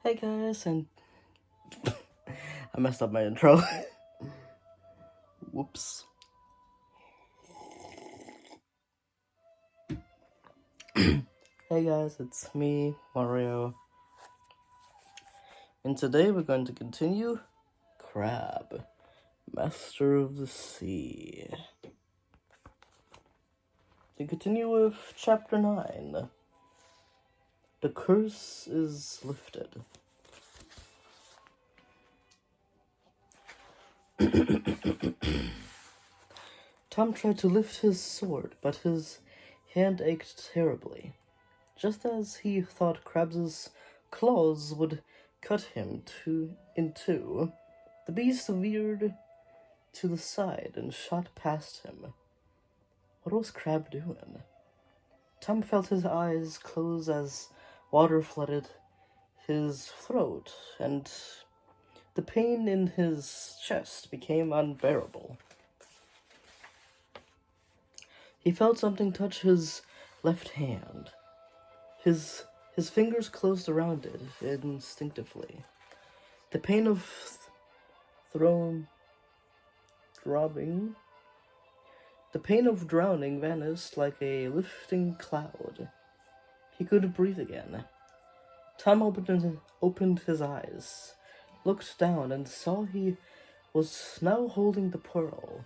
Hey guys, and I messed up my intro. Whoops. Hey guys, it's me, Mario. And today we're going to continue Krabb, Master of the Sea. To continue with Chapter 9. The curse is lifted. Tom tried to lift his sword, but his hand ached terribly. Just as he thought Krabb's claws would cut him in two, the beast veered to the side and shot past him. What was Krabb doing? Tom felt his eyes close as water flooded his throat, and the pain in his chest became unbearable. He felt something touch his left hand. His fingers closed around it instinctively. The pain of drowning vanished like a lifting cloud. He could breathe again. Tom opened his eyes, looked down, and saw he was now holding the pearl.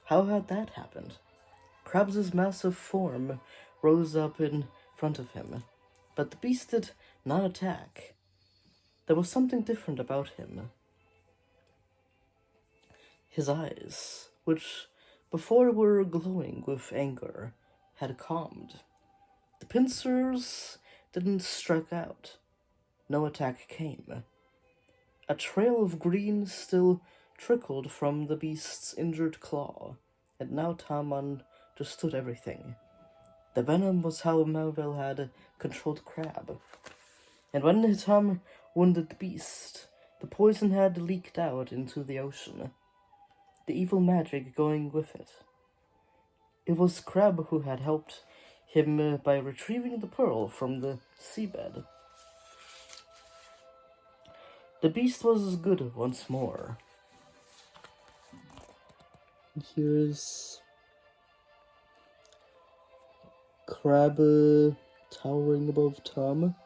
How had that happened? Krabb's massive form rose up in front of him, but the beast did not attack. There was something different about him. His eyes, which before were glowing with anger, had calmed. The pincers didn't strike out. No attack came. A trail of green still trickled from the beast's injured claw, and now Tom understood everything. The venom was how Melville had controlled Krabb. And when Tom wounded the beast, the poison had leaked out into the ocean, the evil magic going with it. It was Krabb who had helped him by retrieving the pearl from the seabed. The beast was good once more. Here's Krabb towering above Tom.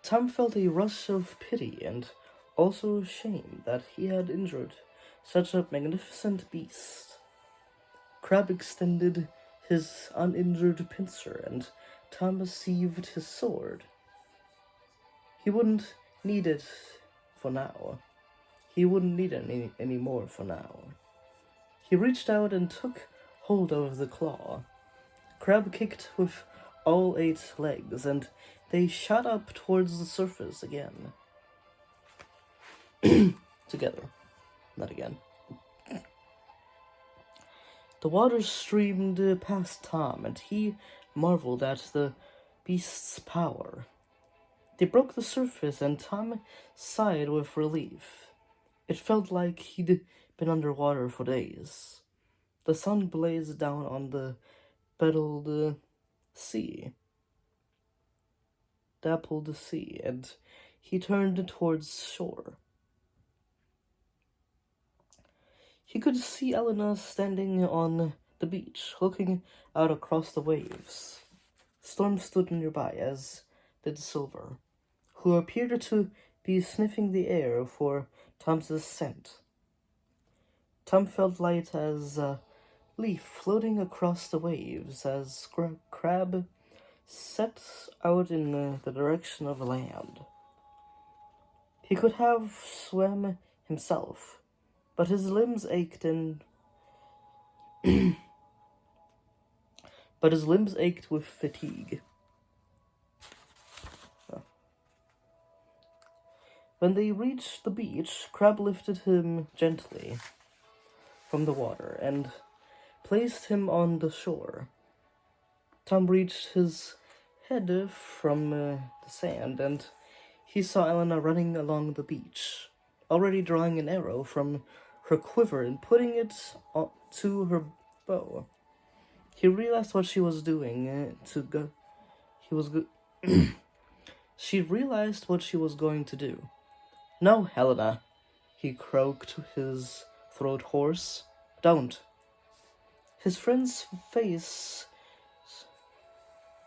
Tom felt a rush of pity and also shame that he had injured such a magnificent beast. Krabb extended his uninjured pincer, and Tom received his sword. He wouldn't need it for now. He wouldn't need it any more for now. He reached out and took hold of the claw. Krabb kicked with all 8 legs, and they shot up towards the surface again. Together. Not again. The water streamed past Tom, and he marveled at the beast's power. They broke the surface, and Tom sighed with relief. It felt like he'd been underwater for days. The sun blazed down on the dappled sea, and he turned towards shore. He could see Elena standing on the beach, looking out across the waves. Storm stood nearby, as did Silver, who appeared to be sniffing the air for Tom's scent. Tom felt light as a leaf floating across the waves as Krabb set out in the direction of land. He could have swam himself, but his limbs ached with fatigue. When they reached the beach, Krabb lifted him gently from the water and placed him on the shore. Tom reached his head from the sand, and he saw Elena running along the beach, already drawing an arrow from her quiver and putting it to her bow. He realized what she was doing to go. He was go- She realized what she was going to do. "No, Helena," he croaked, his throat hoarse. "Don't." His friend's face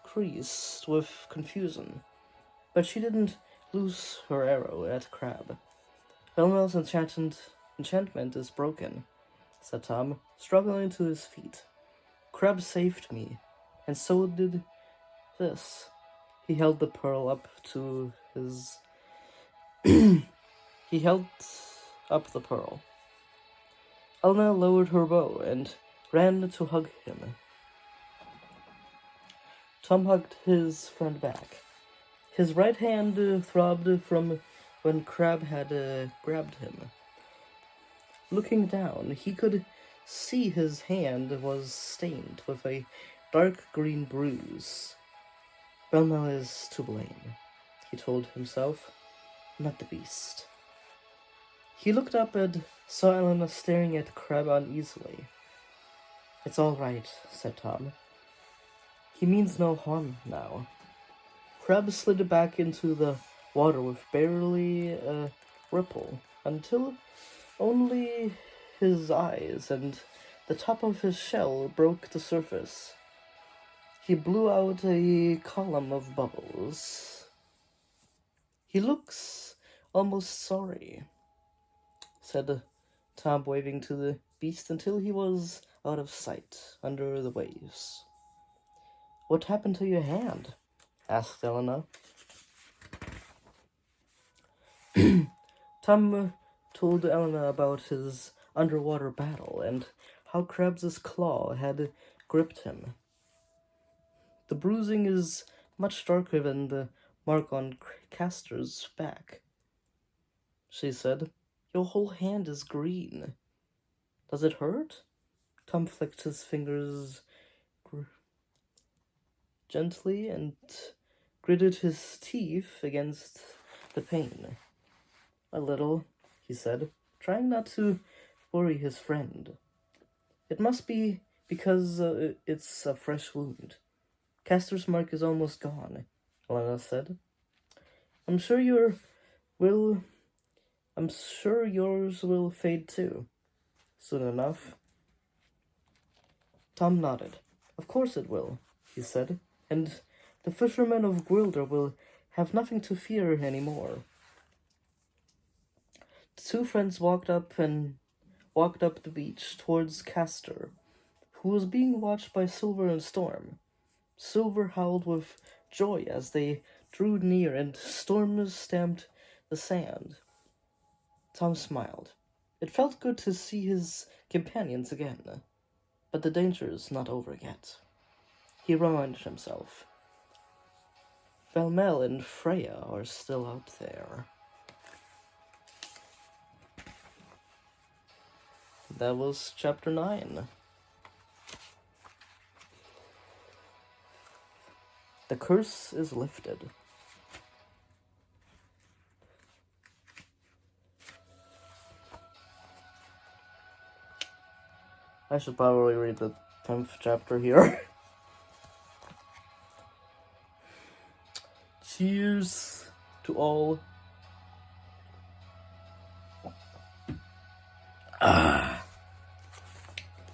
creased with confusion, but she didn't lose her arrow at Krabb. "Belmel's enchantment is broken," said Tom, struggling to his feet. "Krabb saved me, and so did this." He held the pearl up to his... He held up the pearl. Elna lowered her bow and ran to hug him. Tom hugged his friend back. His right hand throbbed from when Krabb had grabbed him. Looking down, he could see his hand was stained with a dark green bruise. "Belmel is to blame," he told himself, "not the beast." He looked up and saw Elena staring at Krabb uneasily. "It's all right," said Tom. "He means no harm now." Krabb slid back into the water with barely a ripple, until only his eyes and the top of his shell broke the surface. He blew out a column of bubbles. "He looks almost sorry," said Tom, waving to the beast until he was out of sight under the waves. "What happened to your hand?" asked Elena. Tom told Elena about his underwater battle and how Krabb's claw had gripped him. "The bruising is much darker than the mark on Castor's back," she said. "Your whole hand is green. Does it hurt?" Tom flicked his fingers gently and gritted his teeth against the pain. "A little," he said, trying not to worry his friend. "It must be because it's a fresh wound. Castor's mark is almost gone," Elena said. I'm sure yours will fade too, soon enough." Tom nodded. "Of course it will," he said, "and the fishermen of Gwilder will have nothing to fear anymore." The two friends walked up the beach towards Castor, who was being watched by Silver and Storm. Silver howled with joy as they drew near, and Storm stamped the sand. Tom smiled. It felt good to see his companions again, but the danger's not over yet. He reminded himself. Belmel and Freya are still out there. That was chapter 9. The curse is lifted. I should probably read the 10th chapter here. Cheers to all.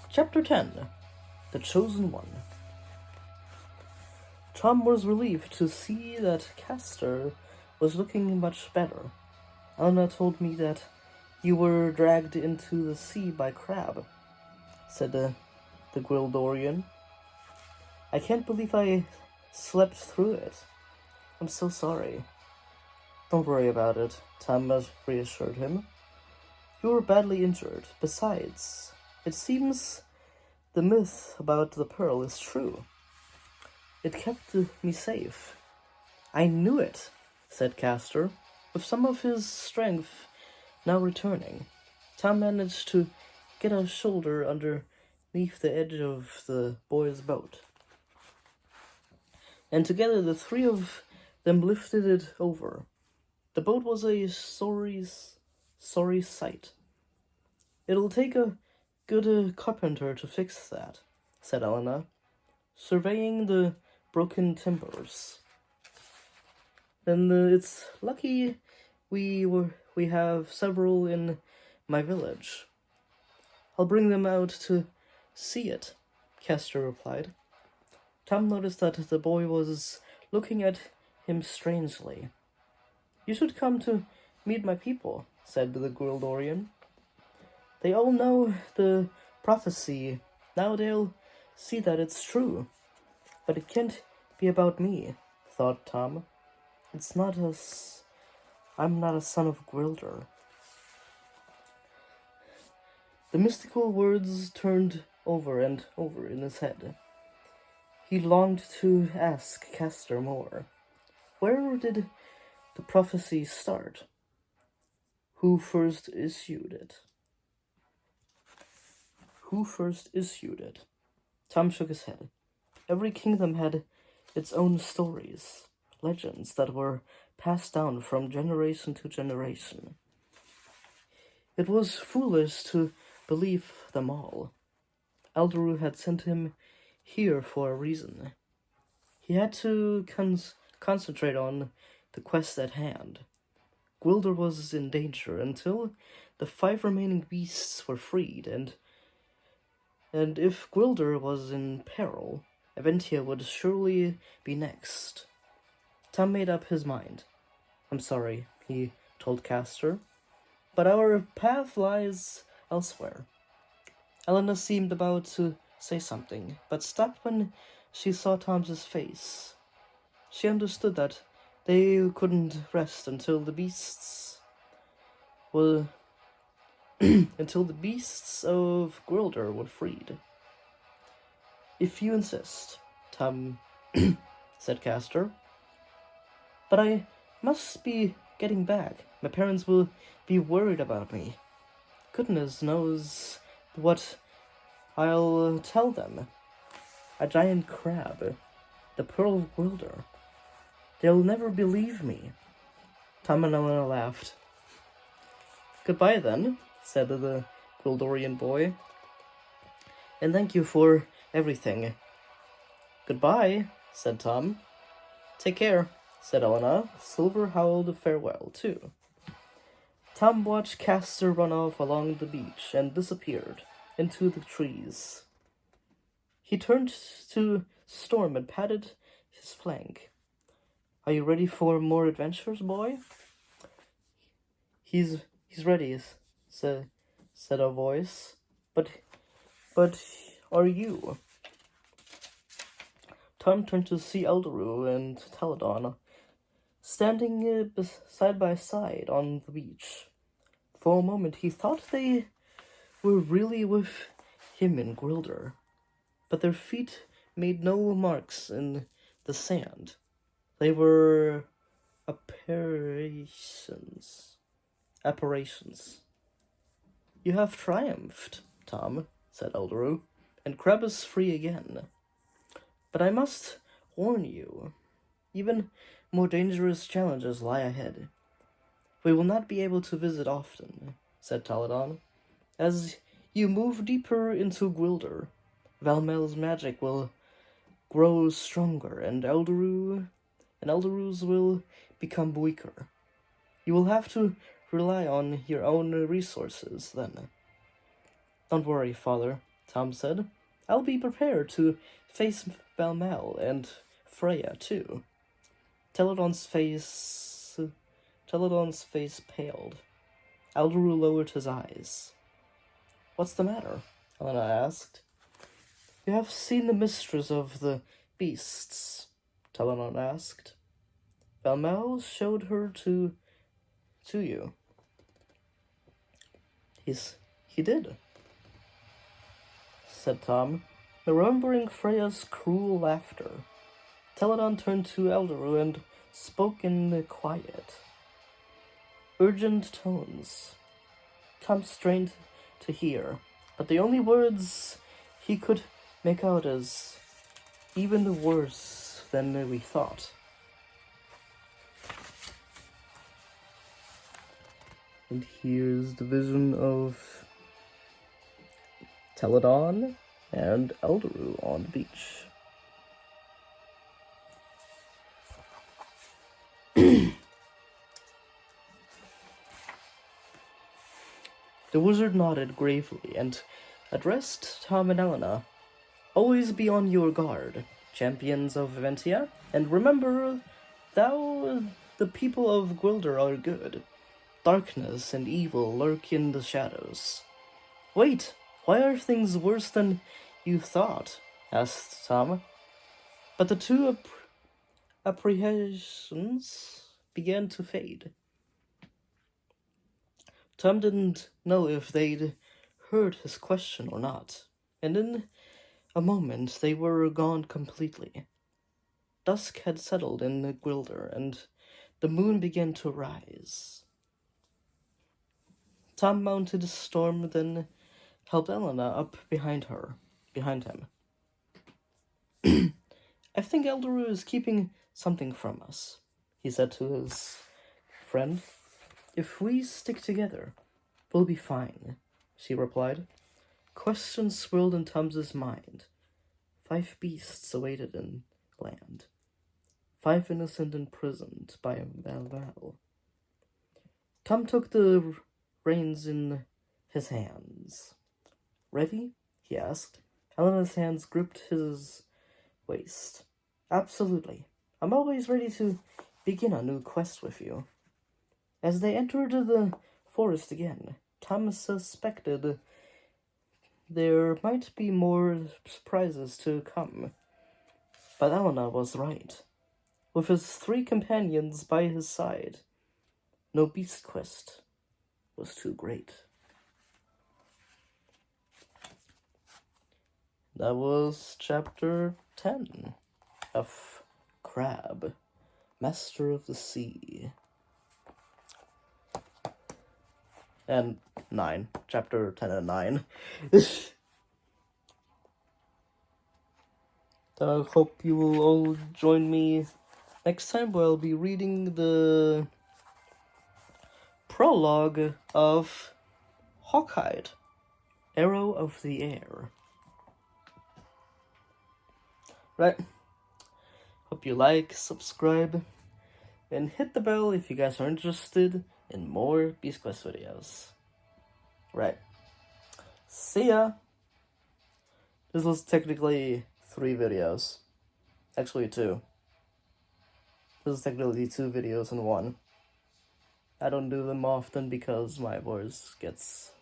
Chapter 10. The Chosen One. Tom was relieved to see that Castor was looking much better. "Elena told me that you were dragged into the sea by Krabb," said the Gwildorian. "I can't believe I slept through it. I'm so sorry." "Don't worry about it," Tom reassured him. "You were badly injured. Besides, it seems the myth about the pearl is true. It kept me safe." "I knew it," said Castor, with some of his strength now returning. Tom managed to get a shoulder underneath the edge of the boy's boat, and together the three of them lifted it over. The boat was a sorry sight. "It'll take a good carpenter to fix that, said Elena, surveying the broken timbers. Then it's lucky we have several in my village. I'll bring them out to see it, Castor replied. Tom noticed that the boy was looking at him strangely. You should come to meet my people, said the Gwildorian. They all know the prophecy. Now they'll see that it's true. But it can't be about me, thought Tom. It's not us. I'm not a son of Gwilder. The mystical words turned over and over in his head. He longed to ask Castor more. Where did the prophecy start? Who first issued it? Who first issued it? Tom shook his head. Every kingdom had its own stories, legends that were passed down from generation to generation. It was foolish to believe them all. Eldaru had sent him here for a reason. He had to concentrate on the quest at hand. Gwilder was in danger until the 5 remaining beasts were freed, and if Gwilder was in peril, Aventia would surely be next. Tom made up his mind. I'm sorry, he told Castor, but our path lies elsewhere. Elena seemed about to say something, but stopped when she saw Tom's face. She understood that they couldn't rest until the beasts of Gwilder were freed. If you insist, Tom, said Castor. But I must be getting back. My parents will be worried about me. Goodness knows what I'll tell them. A giant crab, the Pearl of Gwilder. They'll never believe me. Tom and Elena laughed. Goodbye then, said the Gwildorian boy. And thank you for everything. Goodbye, said Tom. Take care, said Elena. Silver howled farewell, too. Tom watched Castor run off along the beach and disappeared into the trees. He turned to Storm and patted his flank. Are you ready for more adventures, boy? He's ready, said a voice. But are you? Tom turned to see Eldaru and Teledon standing side by side on the beach. For a moment he thought they were really with him in Gwilder, but their feet made no marks in the sand. They were apparitions. You have triumphed, Tom, said Eldaru, and Krabb is free again. But I must warn you, even more dangerous challenges lie ahead. We will not be able to visit often, said Taladon. As you move deeper into Gwilder, Valmel's magic will grow stronger, and Eldaru's will become weaker. You will have to rely on your own resources then. Don't worry, Father, Tom said. I'll be prepared to face Valmel and Freya, too. Teledon's face paled. Eldaru lowered his eyes. What's the matter? Elena asked. You have seen the mistress of the beasts, Teledon asked. Valmel showed her to you. He did, said Tom, remembering Freya's cruel laughter. Teledon turned to Eldaru and spoke in quiet, urgent tones. Tom strained to hear, but the only words he could make out as even worse than we thought. And here's the vision of Teledon and Eldaru on the beach. The wizard nodded gravely and addressed Tom and Elena. Always be on your guard, champions of Ventia, and remember, the people of Gwildor are good. Darkness and evil lurk in the shadows. Wait, why are things worse than you thought? Asked Tom. But the two apprehensions began to fade. Tom didn't know if they'd heard his question or not, and in a moment they were gone completely. Dusk had settled in Gwildor, and the moon began to rise. Tom mounted Storm, then helped Elena up behind him. I think Eldaru is keeping something from us, he said to his friend. If we stick together, we'll be fine, she replied. Questions swirled in Tom's mind. 5 beasts awaited in land. 5 innocent imprisoned by Val. Tom took the reins in his hands. Ready? He asked. Elena's hands gripped his waist. Absolutely. I'm always ready to begin a new quest with you. As they entered the forest again, Tom suspected there might be more surprises to come. But Elena was right. With his 3 companions by his side, no beast quest was too great. That was chapter 10 of Krabb, Master of the Sea. And 9. Chapter 10 and 9. I hope you will all join me next time where I'll be reading the prologue of Hawkeye, Arrow of the Air. Right. Hope you like, subscribe, and hit the bell if you guys are interested in more Beast Quest videos. Right. See ya! This was technically 3 videos. Actually 2. This is technically 2 videos in 1. I don't do them often because my voice gets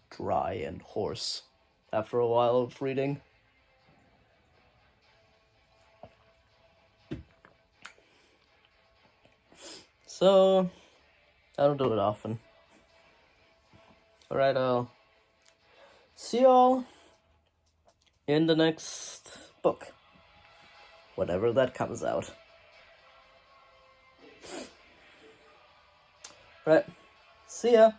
dry and hoarse after a while of reading. So, I don't do it often. Alright, I'll see y'all in the next book. Whenever that comes out. Right, see ya!